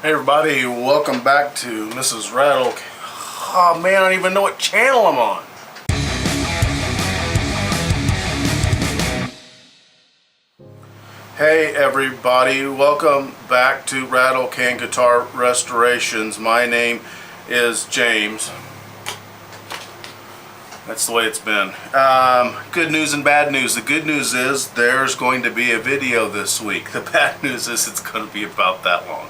Hey everybody, welcome back to Mrs. Rattle. Oh man, I don't even know what channel I'm on. Hey everybody, welcome back to RATTLECAN Guitar Restorations. My name is James. That's the way it's been. Good news and bad news. The good news is there's going to be a video this week. The bad news is it's going to be about that long.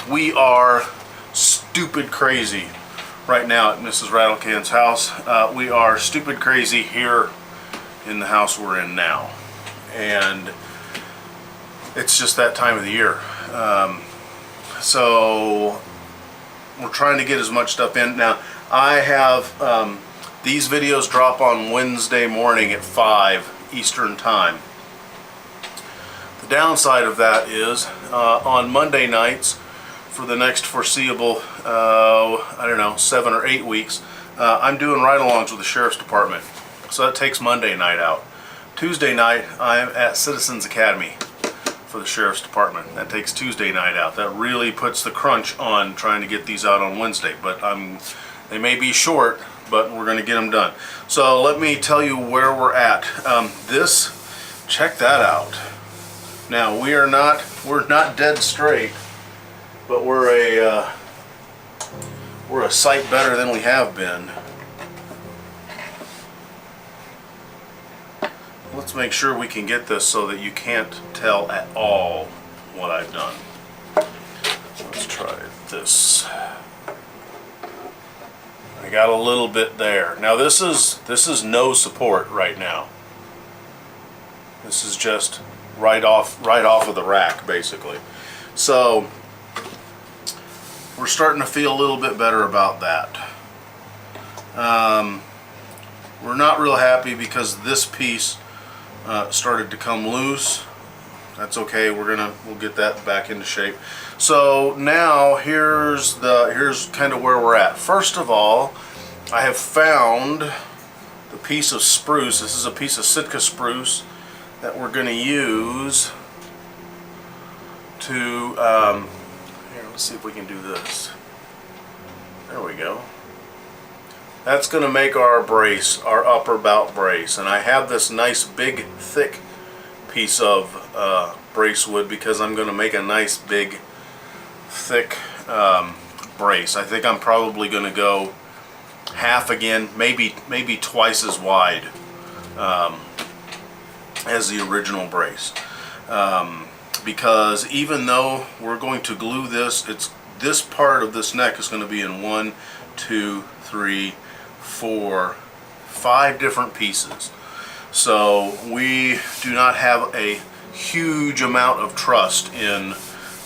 We are stupid crazy right now at Mrs. RATTLECAN's house. We are stupid crazy here in the house we're in now. And it's just that time of the year. So we're trying to get as much stuff in. Now, I have these videos drop on Wednesday morning at 5 Eastern Time. The downside of that is on Monday nights for the next foreseeable, I don't know, 7 or 8 weeks, I'm doing ride-alongs with the Sheriff's Department. So that takes Monday night out. Tuesday night, I'm at Citizens Academy for the Sheriff's Department. That takes Tuesday night out. That really puts the crunch on trying to get these out on Wednesday. But they may be short, but we're going to get them done. So let me tell you where we're at. Check that out. Now we're not dead straight, but we're a sight better than we have been. Let's make sure we can get this so that you can't tell at all what I've done. Let's try this. I got a little bit there. Now this is no support right now. This is just right off of the rack, basically. So we're starting to feel a little bit better about that. We're not real happy because this piece started to come loose. That's okay. We'll get that back into shape. So now here's kind of where we're at. First of all, I have found the piece of spruce. This is a piece of Sitka spruce that we're going to use to here, let's see if we can do this. There we go. That's going to make our brace, our upper bout brace. And I have this nice big thick piece of brace wood because I'm going to make a nice big thick brace. I think I'm probably going to go half again, maybe twice as wide as the original brace. Because even though we're going to glue this part of this neck is going to be in 1, 2, 3, 4, 5 different pieces. So we do not have a huge amount of trust in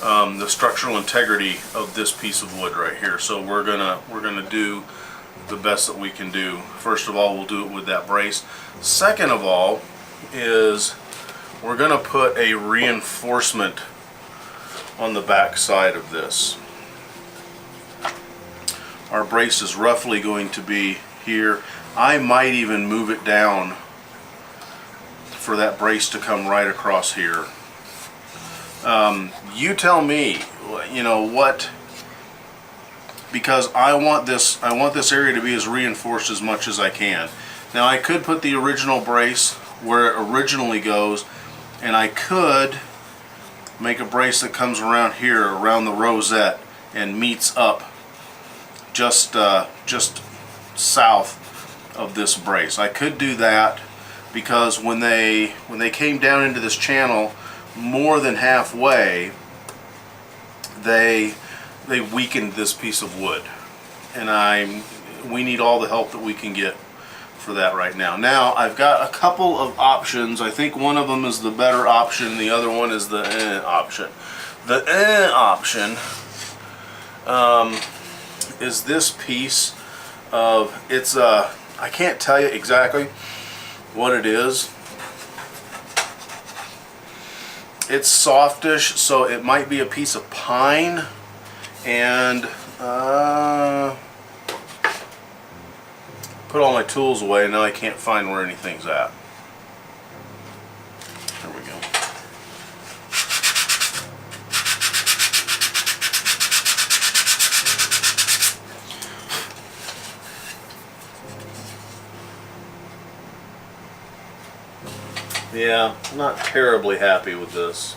the structural integrity of this piece of wood right here. So we're gonna do the best that we can do. First of all, we'll do it with that brace. Second of all is we're gonna put a reinforcement on the back side of this. Our brace is roughly going to be here. I might even move it down for that brace to come right across here. You tell me, you know what, because I want this area to be as reinforced as much as I can. Now I could put the original brace where it originally goes, and I could make a brace that comes around here, around the rosette, and meets up just south of this brace. I could do that because when they came down into this channel more than halfway, they weakened this piece of wood, and we need all the help that we can get for that right now. Now I've got a couple of options. I think one of them is the better option, the other one is the option. The option is this piece of, I can't tell you exactly what it is. It's softish, so it might be a piece of pine, and put all my tools away, and now I can't find where anything's at. There we go. Yeah, I'm not terribly happy with this.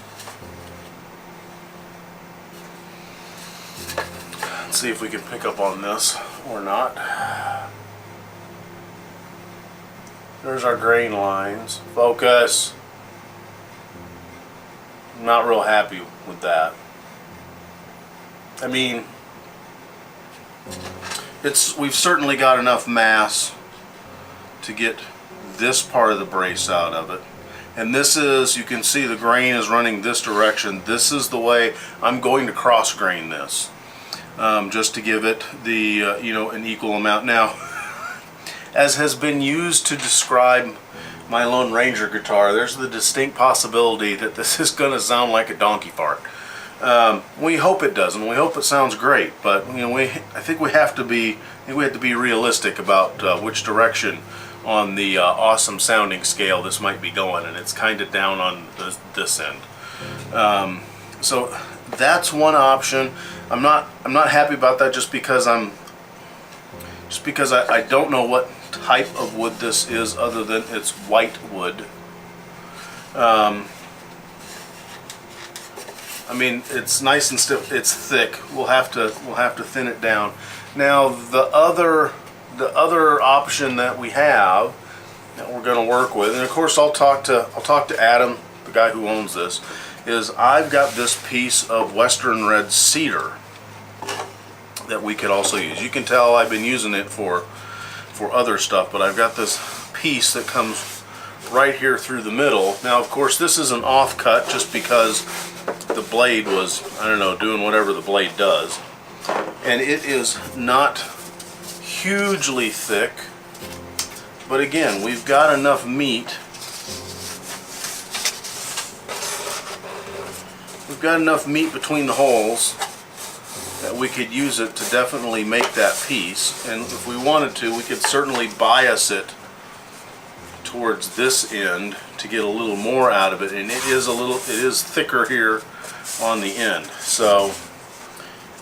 Let's see if we can pick up on this or not. There's our grain lines. Focus. I'm not real happy with that. I mean, we've certainly got enough mass to get this part of the brace out of it. And this is, you can see the grain is running this direction. This is the way I'm going to cross grain this, just to give it the you know, an equal amount. Now, as has been used to describe my Lone Ranger guitar, there's the distinct possibility that this is going to sound like a donkey fart. We hope it doesn't. We hope it sounds great, but you know, I think we have to be realistic about which direction on the awesome sounding scale this might be going, and it's kind of down on this end. So that's one option. I'm not happy about that just because I don't know what type of wood this is other than it's white wood. I mean, it's nice and stiff. It's thick. We'll have to thin it down. Now the other option that we have that we're going to work with, and of course I'll talk to Adam, the guy who owns this, is I've got this piece of Western red cedar that we could also use. You can tell I've been using it for other stuff, but I've got this piece that comes right here through the middle. Now of course this is an offcut just because the blade was, I don't know, doing whatever the blade does, and it is not hugely thick, but again, we've got enough meat. We've got enough meat between the holes that we could use it to definitely make that piece, and if we wanted to, we could certainly bias it towards this end to get a little more out of it, and it is thicker here on the end. So,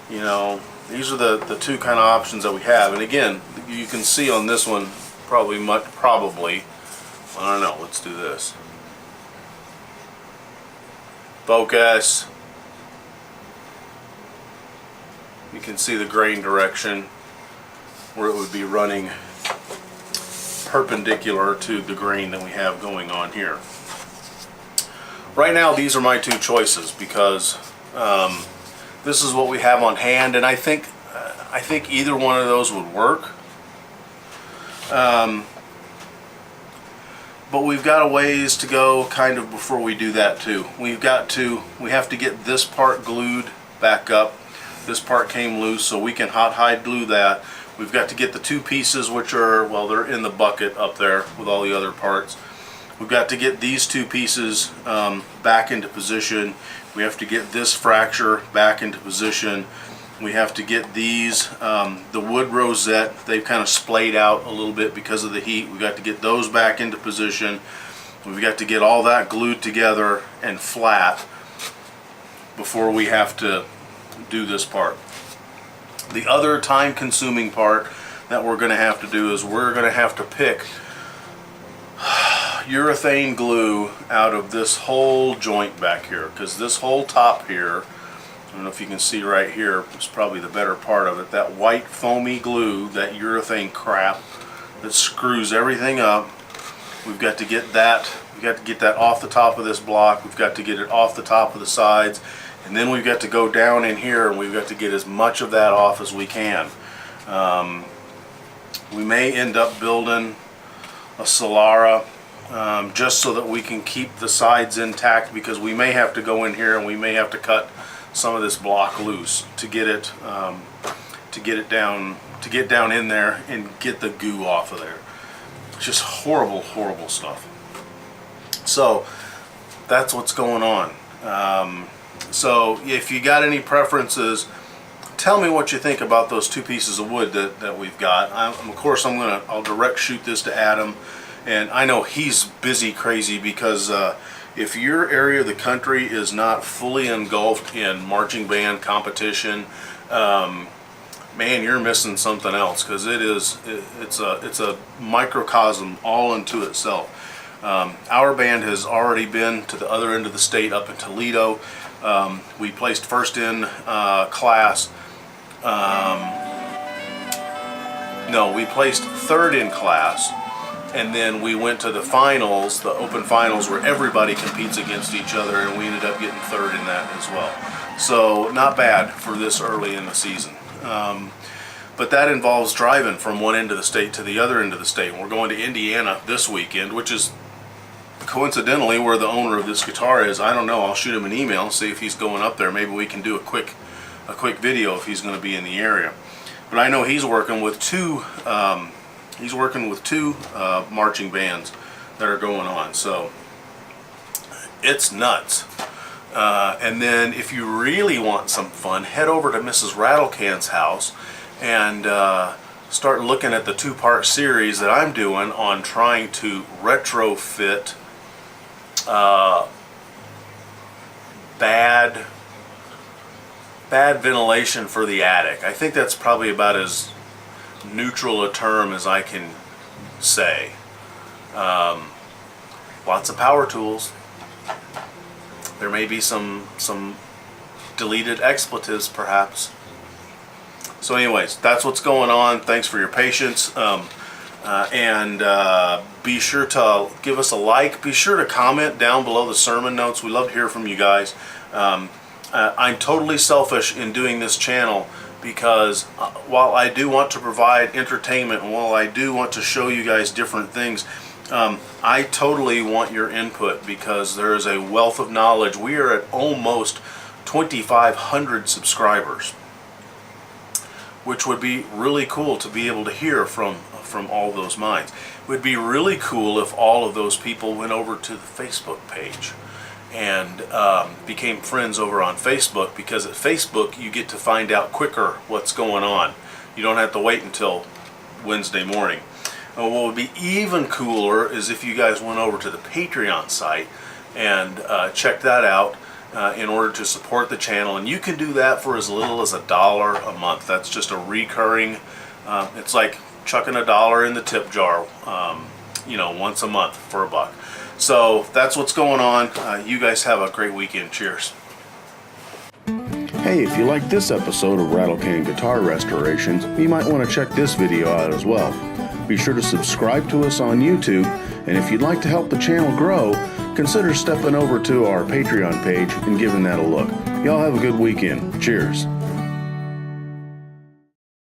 you know, these are the two kind of options that we have, and again, you can see on this one probably, I don't know, let's do this. Focus. You can see the grain direction where it would be running perpendicular to the grain that we have going on here. Right now these are my two choices because this is what we have on hand, and I think either one of those would work. But we've got a ways to go kind of before we do that too. We have to get this part glued back up. This part came loose, so we can hot hide glue that. We've got to get the two pieces, which are, well, they're in the bucket up there with all the other parts. We've got to get these two pieces back into position. We have to get this fracture back into position. We have to get these, the wood rosette, they've kind of splayed out a little bit because of the heat. We've got to get those back into position. We've got to get all that glued together and flat before we have to do this part. The other time-consuming part that we're going to have to do is we're going to have to pick urethane glue out of this whole joint back here, because this whole top here, I don't know if you can see right here, it's probably the better part of it, that white foamy glue, that urethane crap that screws everything up. We've got to get that, off the top of this block. We've got to get it off the top of the sides, and then we've got to go down in here and we've got to get as much of that off as we can. We may end up building a Solara just so that we can keep the sides intact, because we may have to go in here and we may have to cut some of this block loose to get it down in there and get the goo off of there. It's just horrible stuff. So that's what's going on. So if you got any preferences, tell me what you think about those two pieces of wood that we've got. Of course I'll direct shoot this to Adam, and I know he's busy crazy because if your area of the country is not fully engulfed in marching band competition, man, you're missing something else, because it's a microcosm all unto itself. Our band has already been to the other end of the state, up in Toledo. We placed first in class. No, we placed third in class, and then we went to the finals, the open finals, where everybody competes against each other, and we ended up getting third in that as well. So not bad for this early in the season. But that involves driving from one end of the state to the other end of the state. And we're going to Indiana this weekend, which is coincidentally where the owner of this guitar is. I don't know. I'll shoot him an email, see if he's going up there. Maybe we can do a quick video if he's going to be in the area. But I know he's working with two marching bands that are going on. So it's nuts. And then if you really want some fun, head over to Mrs. Rattlecan's house and start looking at the two-part series that I'm doing on trying to retrofit bad ventilation for the attic. I think that's probably about as neutral a term as I can say. Lots of power tools. There may be some deleted expletives perhaps. So anyways, that's what's going on. Thanks for your patience. And be sure to give us a like. Be sure to comment down below the sermon notes. We love to hear from you guys. I'm totally selfish in doing this channel because while I do want to provide entertainment and while I do want to show you guys different things, I totally want your input because there is a wealth of knowledge. We are at almost 2,500 subscribers, which would be really cool to be able to hear from all those minds. It would be really cool if all of those people went over to the Facebook page and became friends over on Facebook, because at Facebook you get to find out quicker what's going on. You don't have to wait until Wednesday morning. What would be even cooler is if you guys went over to the Patreon site and checked that out in order to support the channel. And you can do that for as little as $1 a month. That's just a recurring, it's like chucking $1 in the tip jar, you know, once a month for $1. So that's what's going on. You guys have a great weekend. Cheers. Hey, if you like this episode of RATTLECAN Guitar Restorations, you might want to check this video out as well. Be sure to subscribe to us on YouTube, and if you'd like to help the channel grow, consider stepping over to our Patreon page and giving that a look. Y'all have a good weekend. Cheers.